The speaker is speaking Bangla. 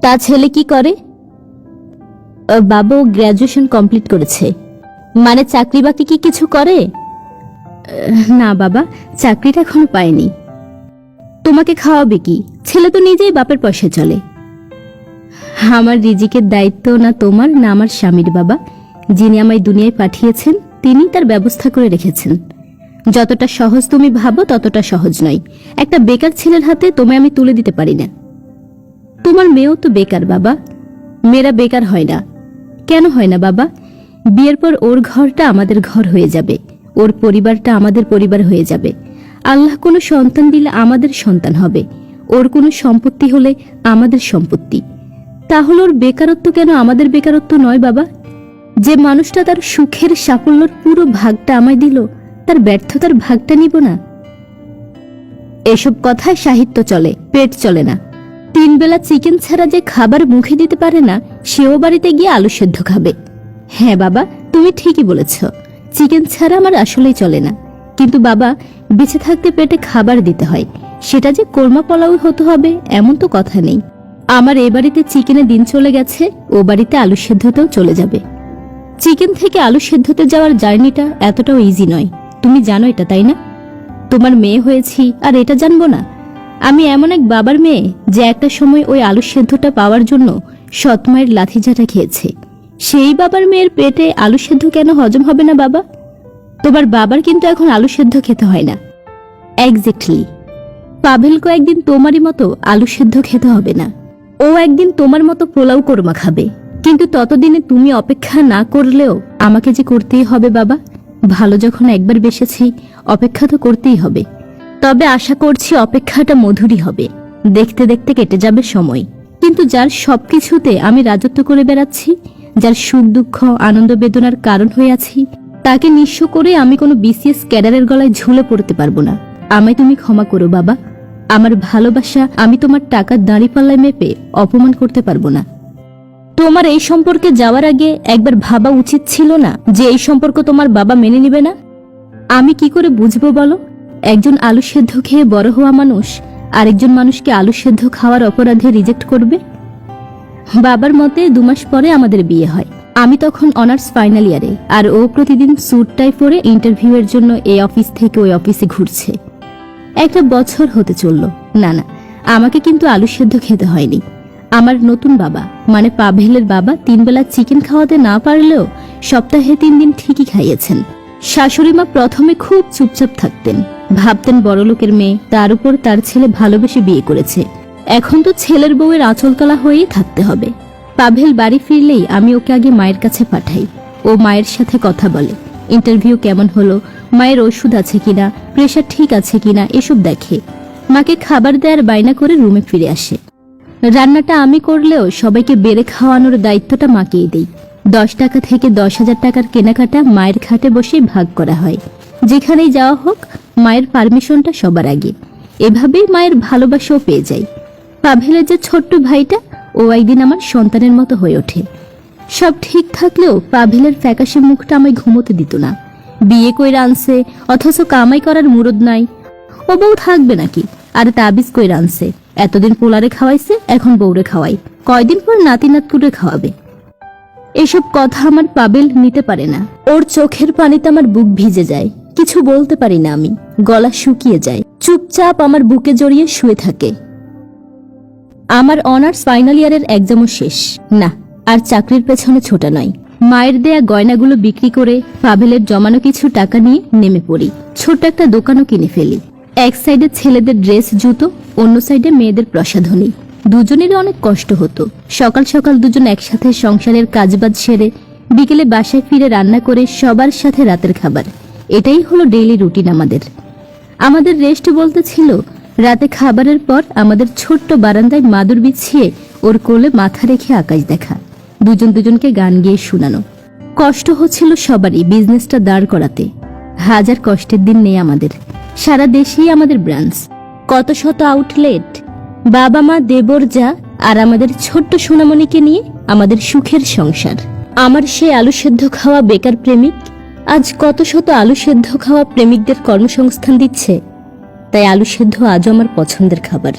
তা ছেলে কি করে? বাবা ও গ্র্যাজুয়েশন কমপ্লিট করেছে। মানে চাকরি বাকরি কি কিছু করে? না বাবা, চাকরিটা এখনো পায়নি। তোমাকে খাওয়াবে কি? ছেলে তো নিজেই বাপের পয়সায় চলে। আমার রিজিকের দায়িত্ব না তোমার না আমার স্বামীর বাবা। যিনি আমায় দুনিয়ায় পাঠিয়েছেন তিনি তার ব্যবস্থা করে রেখেছেন। যতটা সহজ তুমি ভাবো ততটা সহজ নয়। একটা বেকার ছেলের হাতে তোমায় আমি তুলে দিতে পারি না। তোমার মেয়েও তো বেকার বাবা। মেয়েরা বেকার হয় না। কেন হয় না বাবা? বিয়ের পর ওর ঘরটা আমাদের ঘর হয়ে যাবে, ওর পরিবারটা আমাদের পরিবার হয়ে যাবে। আল্লাহ কোনো সন্তান দিলে আমাদের সন্তান হবে, ওর কোনো সম্পত্তি হলে আমাদের সম্পত্তি। তাহলে ওর বেকারত্ব কেন আমাদের বেকারত্ব নয় বাবা? যে মানুষটা তার সুখের সাফল্যের পুরো ভাগটা আমায় দিল, তার ব্যর্থতার ভাগটা নিব না? এসব কথায় সাহিত্য চলে, পেট চলে না। 3 বেলা চিকেন ছাড়া যে খাবার মুখে দিতে পারে না, সেও বাড়িতে গিয়ে আলু সেদ্ধ খাবে। হ্যাঁ বাবা, তুমি ঠিকই বলেছ, চিকেন ছাড়া আমার আসলেই চলে না। কিন্তু বাবা, বেঁচে থাকতে পেটে খাবার দিতে হয়, সেটা যে কোরমা পোলাও হতে হবে এমন তো কথা নেই। আমার এ বাড়িতে চিকেনে দিন চলে গেছে, ও বাড়িতে আলু সেদ্ধতেও চলে যাবে। চিকেন থেকে আলু সেদ্ধতে যাওয়ার জার্নিটা এতটাও ইজি নয়, তুমি জানো এটা, তাই না? তোমার মেয়ে হয়েছি আর এটা জানবো না? আমি এমন এক বাবার মেয়ে যে একটা সময় ওই আলু সেদ্ধটা পাওয়ার জন্য সৎমায়ের লাঠিঝাঁটা খেয়েছে। সেই বাবার মেয়ের পেটে আলু সেদ্ধ কেন হজম হবে না বাবা? তোমার বাবার কিন্তু এখন আলু সেদ্ধ খেতে হয় না। এক্স্যাক্টলি। পাভেলকে একদিন তোমারই মতো আলু সেদ্ধ খেতে হবে না, ও একদিন তোমার মতো পোলাও কোরমা খাবে। কিন্তু ততদিনে তুমি অপেক্ষা না করলেও আমাকে যে করতেই হবে বাবা। ভালো যখন একবার বেসেছি, অপেক্ষা তো করতেই হবে। তবে আশা করছি অপেক্ষাটা মধুরই হবে। দেখতে দেখতে কেটে যাবে সময়। কিন্তু যার সবকিছুতে আমি রাজত্ব করে বেড়াচ্ছি, যার সুখ দুঃখ আনন্দ বেদনার কারণ হয়ে আছি, তাকে নিঃস্ব করে আমি কোনো বিসিএস ক্যাডারের গলায় ঝুলে পড়তে পারবো না। আমায় তুমি ক্ষমা করো বাবা। আমার ভালোবাসা আমি তোমার টাকার দাঁড়িপাল্লায় মেপে অপমান করতে পারবো না। তোমার এই সম্পর্কে যাওয়ার আগে একবার ভাবা উচিত ছিল না যে এই সম্পর্ক তোমার বাবা মেনে নিবে না? আমি কি করে বুঝবো বলো? একজন আলু সেদ্ধ খেয়ে বড় হওয়া মানুষ আরেকজন মানুষকে আলু সেদ্ধ খাওয়ার অপরাধে রিজেক্ট করবে? বাবার মতে 2 মাস পরে আমাদের বিয়ে হয়। আমি তখন অনার্স ফাইনাল ইয়ারে, আর ও প্রতিদিন স্যুট টাই পরে ইন্টারভিউ এর জন্য এই অফিস থেকে ওই অফিসে ঘুরছে। 1 বছর হতে চলল। না না, আমাকে কিন্তু আলু সেদ্ধ খেতে হয়নি। আমার নতুন বাবা মানে পাভেলের বাবা 3 বেলা চিকেন খাওয়াতে না পারলেও সপ্তাহে 3 দিন ঠিকই খাইয়েছেন। শাশুড়ি মা প্রথমে খুব চুপচাপ থাকতেন, ভাবতেন বড়লোকের মেয়ে, তার উপর তার ছেলে ভালোবেসে বিয়ে করেছে, এখন তো ছেলের বউয়ের আঁচলতলা হয়েই থাকতে হবে। পাভেল বাড়ি ফিরলেই আমি ওকে আগে মায়ের কাছে পাঠাই। ও মায়ের সাথে কথা বলে, ইন্টারভিউ কেমন হলো, মায়ের ওষুধ আছে কিনা, প্রেশার ঠিক আছে কিনা এসব দেখে। মাকে খাবার দেওয়ার বায়না করে রুমে ফিরে আসে। রান্নাটা আমি করলেও সবাইকে বেড়ে খাওয়ানোর দায়িত্বটা মাকেই দেই। 10 টাকা থেকে 10,000 টাকার কেনাকাটা মায়ের খাটে বসে ভাগ করা হয়। যেখানেই যাওয়া হোক মায়ের পারমিশনটা সবার আগে। এভাবেই মায়ের ভালোবাসাও পেয়ে যাই। পাভেলের যে ছোট্ট ভাইটা, ও একদিন আমার সন্তানের মতো হয়ে ওঠে। সব ঠিক থাকলেও পাভেলের ফ্যাকাশে মুখটা আমায় ঘুমোতে দিত না। বিয়ে কইরা আনছে অথচ কামাই করার মুরদ নাই। ও বউ থাকবে নাকি? আর তাবিজ কইরা আনছে, এতদিন পোলারে খাওয়াইছে, এখন বউরে খাওয়াই, কয়দিন পর নাতি নাতকুরে খাওয়াবে। এসব কথা আমার পাভেল নিতে পারে না। ওর চোখের পানিতে আমার বুক ভিজে যায়। কিছু বলতে পারি না আমি, গলা শুকিয়ে যায়। চুপচাপ আমার বুকে জড়িয়ে শুয়ে থাকে। আমার অনার্স ফাইনাল ইয়ারের এক্সামও শেষ। না, আর চাকরির পেছনে ছোটা নয়। মায়ের দেয়া গয়নাগুলো বিক্রি করে পাভেলের জমানো কিছু টাকা নিয়ে নেমে পড়ি। ছোট একটা দোকানও কিনে ফেলি। এক সাইডে ছেলেদের ড্রেস জুতো, অন্য সাইডে মেয়েদের প্রসাধনী। দুজনেরই অনেক কষ্ট হতো। সকাল সকাল দুজন একসাথে সংসারের কাজবাজ সেরে বিকেলে বাসায় ফিরে রান্না করে সবার সাথে রাতের খাবার। এটাই হলো ডেইলি রুটিন আমাদের। আমাদের রেস্ট বলতে ছিল রাতে খাবারের পর আমাদের ছোট্ট বারান্দায় মাদুর বিছিয়ে ওর কোলে মাথা রেখে আকাশ দেখা, দুজনকে গান গেয়ে শোনানো। কষ্ট হচ্ছিল সবারই বিজনেসটা দাঁড় করাতে। হাজার কষ্টের দিন নেই আমাদের। সারা দেশেই আমাদের ব্রাঞ্চ, কত শত আউটলেট, বাবা মা দেবর যা, আর আমাদের ছোট্ট সোনামণিকে নিয়ে আমাদের সুখের সংসার। আমার সেই আলু সেদ্ধ খাওয়া বেকার প্রেমিক আজ কত শত আলু সেদ্ধ খাওয়া প্রেমিকদের কর্মসংস্থান দিচ্ছে। তাই আলু সেদ্ধ আজও আমার পছন্দের খাবার।